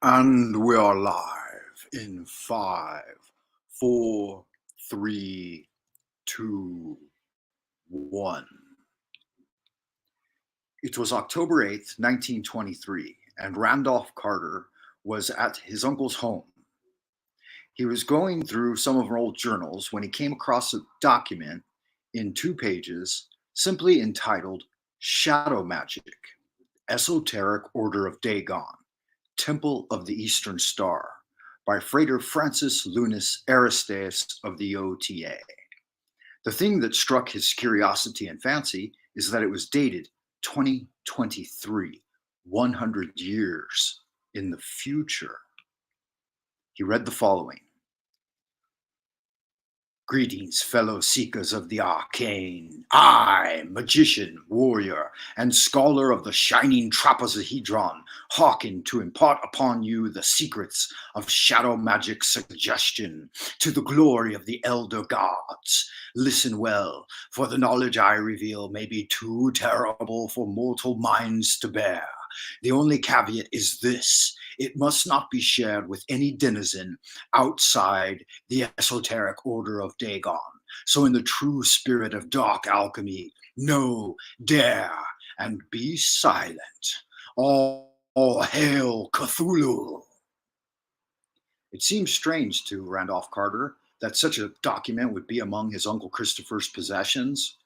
And we are live in five, four, three, two, one. It was October 8th, 1923, and Randolph Carter was at his uncle's home. He was going through some of our old journals when he came across a document in 2 pages simply entitled Shadow Magic, Esoteric Order of Dagon, Temple of the Eastern Star by Frater Francis Lunas Aristaeus of the OTA. The thing that struck his curiosity and fancy is that it was dated 2023, 100 years in the future. He read the following. Greetings, fellow seekers of the arcane. I, magician, warrior, and scholar of the shining trapezohedron, hearken to impart upon you the secrets of shadow magic suggestion to the glory of the elder gods. Listen well, for the knowledge I reveal may be too terrible for mortal minds to bear. The only caveat is this: it must not be shared with any denizen outside the esoteric order of Dagon. So, in the true spirit of dark alchemy, know, dare, and be silent. All hail Cthulhu! It seems strange to Randolph Carter that such a document would be among his Uncle Christopher's possessions.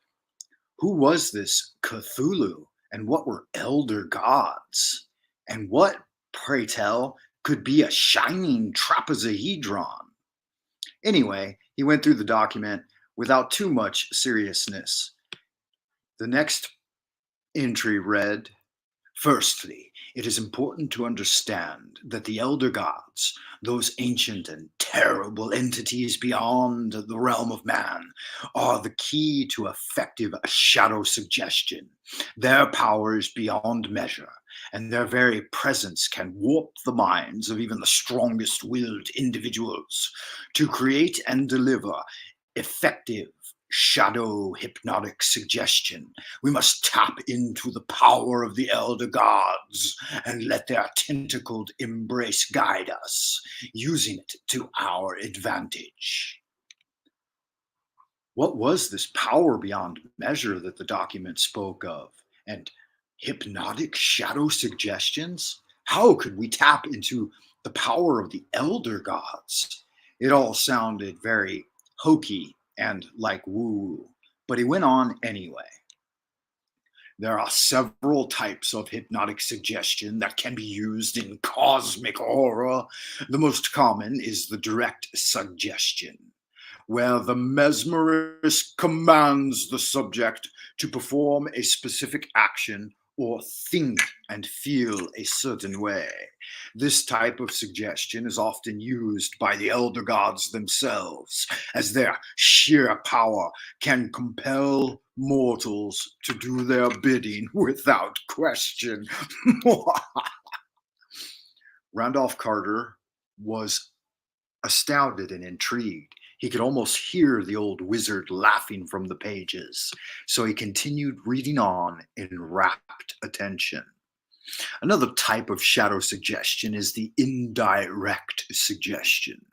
Who was this Cthulhu, and what were elder gods? And what, pray tell, could be a shining trapezohedron? Anyway, he went through the document without too much seriousness. The next entry read, Firstly, it is important to understand that the elder gods, those ancient and terrible entities beyond the realm of man, are the key to effective shadow suggestion. Their power is beyond measure, and their very presence can warp the minds of even the strongest willed individuals. To create and deliver effective shadow hypnotic suggestion, we must tap into the power of the elder gods and let their tentacled embrace guide us, using it to our advantage. What was this power beyond measure that the document spoke of? And hypnotic shadow suggestions? How could we tap into the power of the elder gods? It all sounded very hokey and like woo, but he went on anyway. There are several types of hypnotic suggestion that can be used in cosmic horror. The most common is the direct suggestion, where the mesmerist commands the subject to perform a specific action or think and feel a certain way. This type of suggestion is often used by the elder gods themselves, as their sheer power can compel mortals to do their bidding without question. Randolph Carter was astounded and intrigued. He could almost hear the old wizard laughing from the pages, so he continued reading on in rapt attention. Another type of shadow suggestion is the indirect suggestion,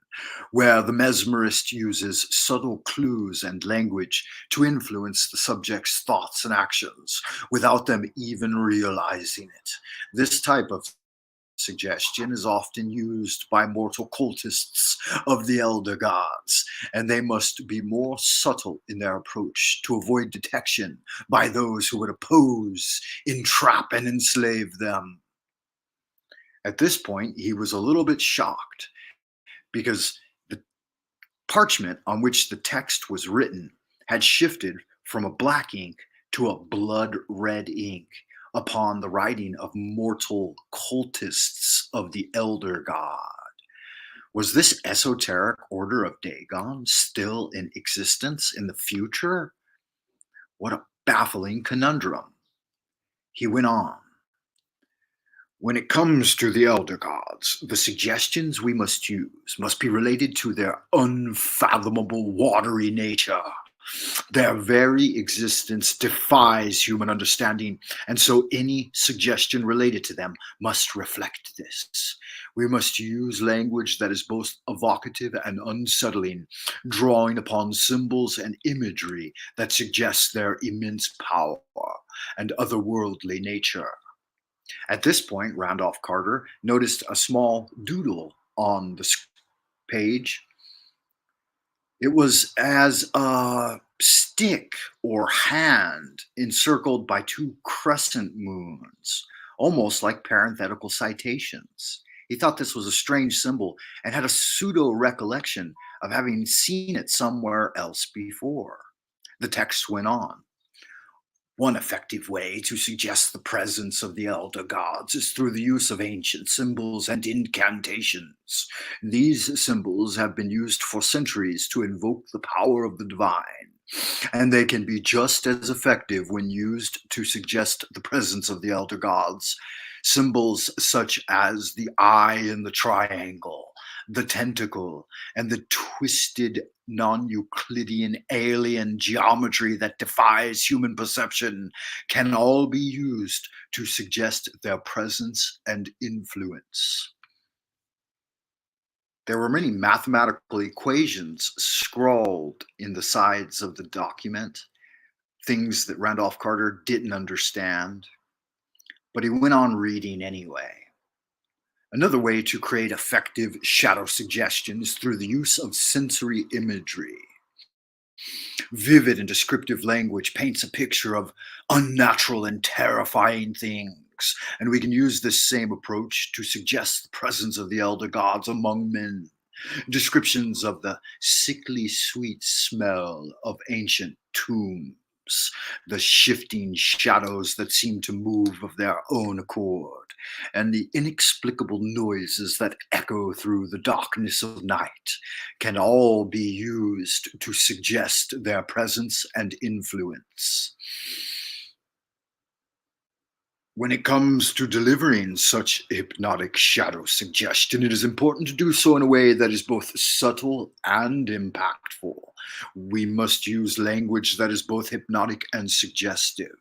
where the mesmerist uses subtle clues and language to influence the subject's thoughts and actions without them even realizing it. This type of suggestion is often used by mortal cultists of the elder gods, and they must be more subtle in their approach to avoid detection by those who would oppose, entrap, and enslave them. At this point, he was a little bit shocked because the parchment on which the text was written had shifted from a black ink to a blood red ink upon the writing of mortal cultists of the elder god. Was this esoteric order of Dagon still in existence in the future? What a baffling conundrum. He went on. When it comes to the elder gods, the suggestions we must use must be related to their unfathomable watery nature. Their very existence defies human understanding, and so any suggestion related to them must reflect this. We must use language that is both evocative and unsettling, drawing upon symbols and imagery that suggests their immense power and otherworldly nature. At this point, Randolph Carter noticed a small doodle on the page. It was as a stick or hand encircled by two crescent moons, almost like parenthetical citations. He thought this was a strange symbol and had a pseudo recollection of having seen it somewhere else before. The text went on. One effective way to suggest the presence of the elder gods is through the use of ancient symbols and incantations. These symbols have been used for centuries to invoke the power of the divine, and they can be just as effective when used to suggest the presence of the elder gods. Symbols such as the eye in the triangle, the tentacle, and the twisted non Euclidean alien geometry that defies human perception can all be used to suggest their presence and influence. There were many mathematical equations scrawled in the sides of the document, things that Randolph Carter didn't understand, but he went on reading anyway. Another way to create effective shadow suggestion is through the use of sensory imagery. Vivid and descriptive language paints a picture of unnatural and terrifying things, and we can use this same approach to suggest the presence of the elder gods among men. Descriptions of the sickly sweet smell of ancient tombs, the shifting shadows that seem to move of their own accord, and the inexplicable noises that echo through the darkness of night can all be used to suggest their presence and influence. When it comes to delivering such hypnotic shadow suggestion, it is important to do so in a way that is both subtle and impactful. We must use language that is both hypnotic and suggestive,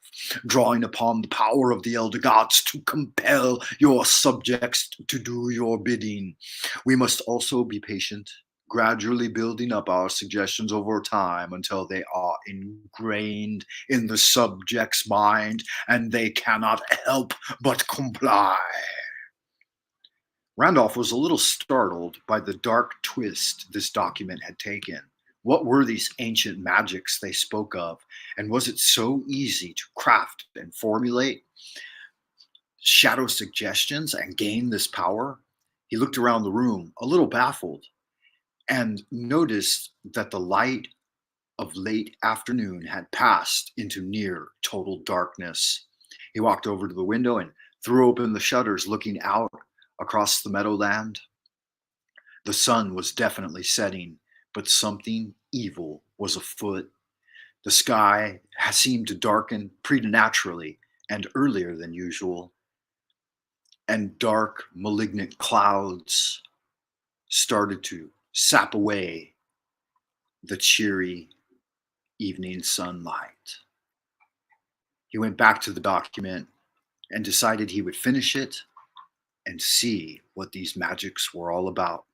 drawing upon the power of the elder gods to compel your subjects to do your bidding. We must also be patient, gradually building up our suggestions over time until they are ingrained in the subject's mind and they cannot help but comply. Randolph was a little startled by the dark twist this document had taken. What were these ancient magics they spoke of, and was it so easy to craft and formulate shadow suggestions and gain this power? He looked around the room, a little baffled, and noticed that the light of late afternoon had passed into near total darkness. He walked over to the window and threw open the shutters, looking out across the meadowland. The sun was definitely setting, but something evil was afoot. The sky seemed to darken preternaturally and earlier than usual, and dark, malignant clouds started to sap away the cheery evening sunlight. He went back to the document and decided he would finish it and see what these magics were all about.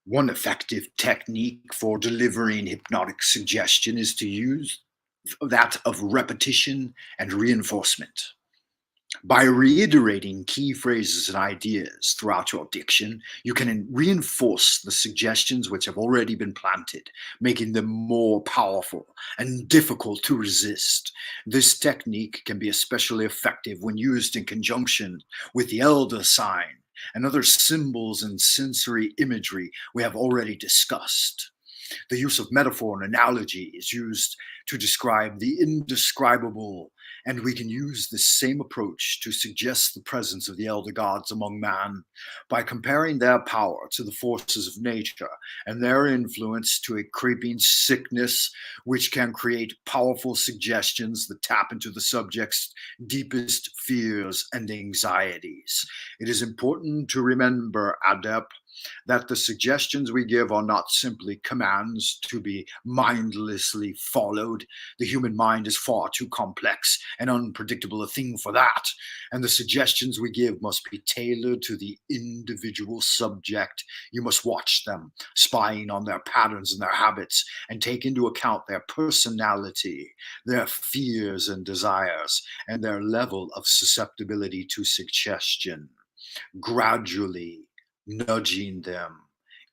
One effective technique for delivering hypnotic suggestion is to use that of repetition and reinforcement. By reiterating key phrases and ideas throughout your diction, you can reinforce the suggestions which have already been planted, making them more powerful and difficult to resist. This technique can be especially effective when used in conjunction with the elder sign and other symbols and sensory imagery we have already discussed. The use of metaphor and analogy is used to describe the indescribable, and we can use this same approach to suggest the presence of the elder gods among man by comparing their power to the forces of nature and their influence to a creeping sickness which can create powerful suggestions that tap into the subject's deepest fears and anxieties. It is important to remember, adept, that the suggestions we give are not simply commands to be mindlessly followed. The human mind is far too complex and unpredictable a thing for that, and the suggestions we give must be tailored to the individual subject. You must watch them, spying on their patterns and their habits, and take into account their personality, their fears and desires, and their level of susceptibility to suggestion, gradually nudging them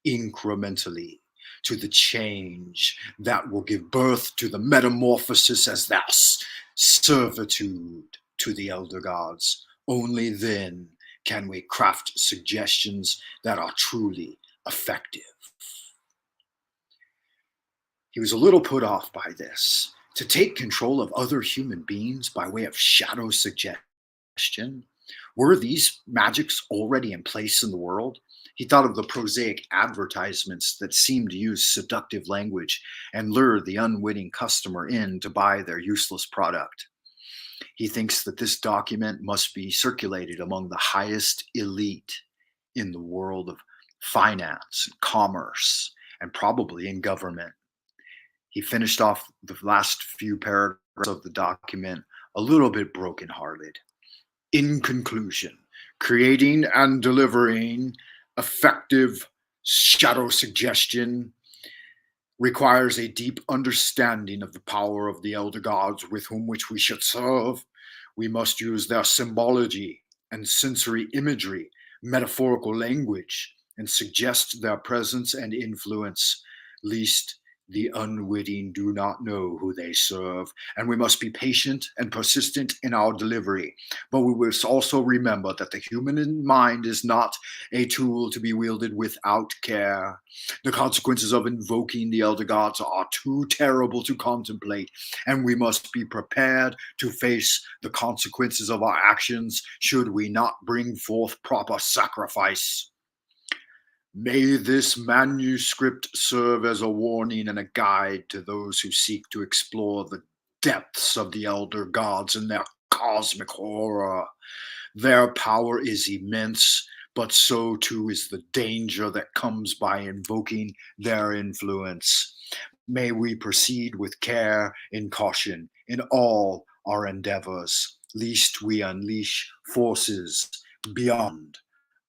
incrementally to the change that will give birth to the metamorphosis as thus servitude to the elder gods. Only then can we craft suggestions that are truly effective. He was a little put off by this. To take control of other human beings by way of shadow suggestion, were these magics already in place in the world? He thought of the prosaic advertisements that seemed to use seductive language and lure the unwitting customer in to buy their useless product. He thinks that this document must be circulated among the highest elite in the world of finance, commerce, and probably in government. He finished off the last few paragraphs of the document a little bit brokenhearted. In conclusion, creating and delivering effective shadow suggestion requires a deep understanding of the power of the elder gods with whom which we should serve. We must use their symbology and sensory imagery, metaphorical language, and suggest their presence and influence, lest the unwitting do not know who they serve. And we must be patient and persistent in our delivery. But we must also remember that the human mind is not a tool to be wielded without care. The consequences of invoking the elder gods are too terrible to contemplate, and we must be prepared to face the consequences of our actions should we not bring forth proper sacrifice. May this manuscript serve as a warning and a guide to those who seek to explore the depths of the elder gods and their cosmic horror. Their power is immense, but so too is the danger that comes by invoking their influence. May we proceed with care and caution in all our endeavors, lest we unleash forces beyond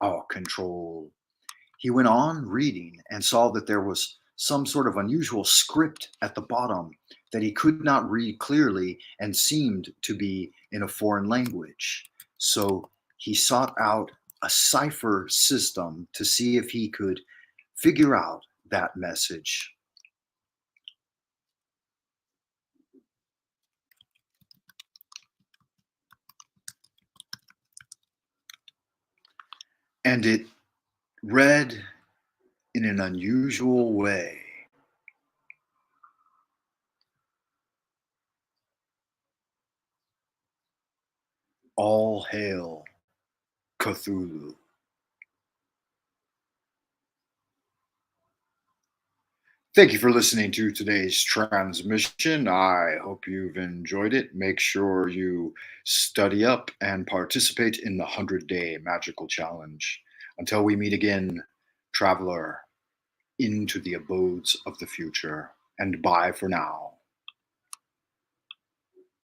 our control. He went on reading and saw that there was some sort of unusual script at the bottom that he could not read clearly and seemed to be in a foreign language. So he sought out a cipher system to see if he could figure out that message. And it read in an unusual way. All hail Cthulhu. Thank you for listening to today's transmission. I hope you've enjoyed it. Make sure you study up and participate in the 100-Day Magical Challenge. Until we meet again, traveler, into the abodes of the future, and bye for now.